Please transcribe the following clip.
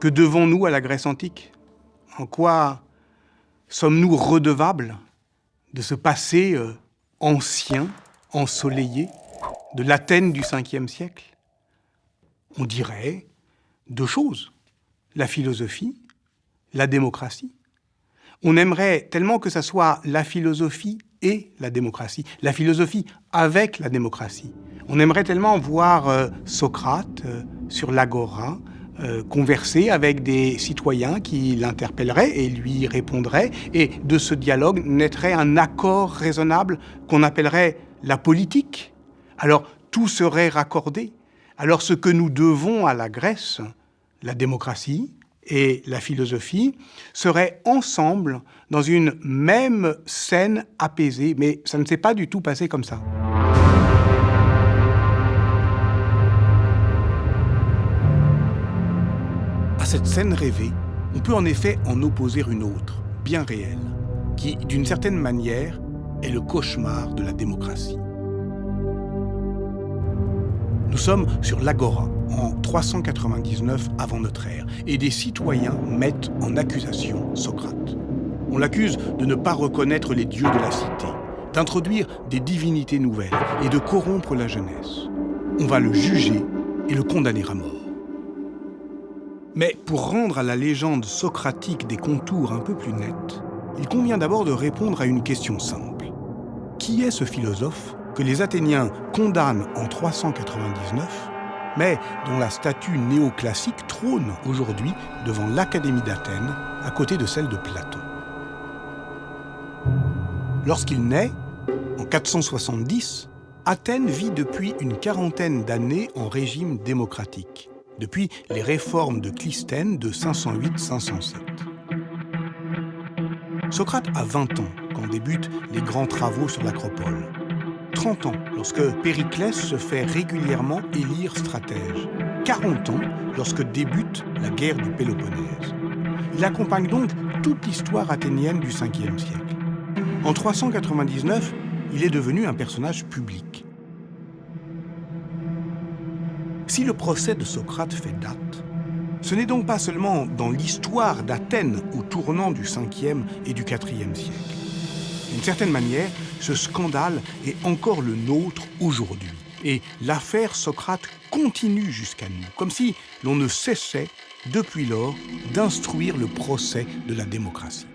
Que devons-nous à la Grèce antique? En quoi sommes-nous redevables de ce passé ancien, ensoleillé, de l'Athènes du 5e siècle? On dirait deux choses, la philosophie, la démocratie. On aimerait tellement que ça soit la philosophie et la démocratie, la philosophie avec la démocratie. On aimerait tellement voir Socrate sur l'agora, converser avec des citoyens qui l'interpelleraient et lui répondraient, et de ce dialogue naîtrait un accord raisonnable qu'on appellerait la politique. Alors tout serait raccordé. Alors ce que nous devons à la Grèce, la démocratie et la philosophie, seraient ensemble dans une même scène apaisée, mais ça ne s'est pas du tout passé comme ça. À cette scène rêvée, on peut en effet en opposer une autre, bien réelle, qui, d'une certaine manière, est le cauchemar de la démocratie. Nous sommes sur l'Agora, en 399 avant notre ère, et des citoyens mettent en accusation Socrate. On l'accuse de ne pas reconnaître les dieux de la cité, d'introduire des divinités nouvelles et de corrompre la jeunesse. On va le juger et le condamner à mort. Mais pour rendre à la légende socratique des contours un peu plus nets, il convient d'abord de répondre à une question simple. Qui est ce philosophe que les Athéniens condamnent en 399, mais dont la statue néoclassique trône aujourd'hui devant l'Académie d'Athènes, à côté de celle de Platon? Lorsqu'il naît, en 470, Athènes vit depuis une quarantaine d'années en régime démocratique, depuis les réformes de Clisthène de 508-507. Socrate a 20 ans quand débutent les grands travaux sur l'Acropole. 30 ans lorsque Périclès se fait régulièrement élire stratège. 40 ans lorsque débute la guerre du Péloponnèse. Il accompagne donc toute l'histoire athénienne du 5e siècle. En 399, il est devenu un personnage public. Si le procès de Socrate fait date, ce n'est donc pas seulement dans l'histoire d'Athènes au tournant du 5e et du 4e siècle. D'une certaine manière, ce scandale est encore le nôtre aujourd'hui. Et l'affaire Socrate continue jusqu'à nous, comme si l'on ne cessait, depuis lors, d'instruire le procès de la démocratie.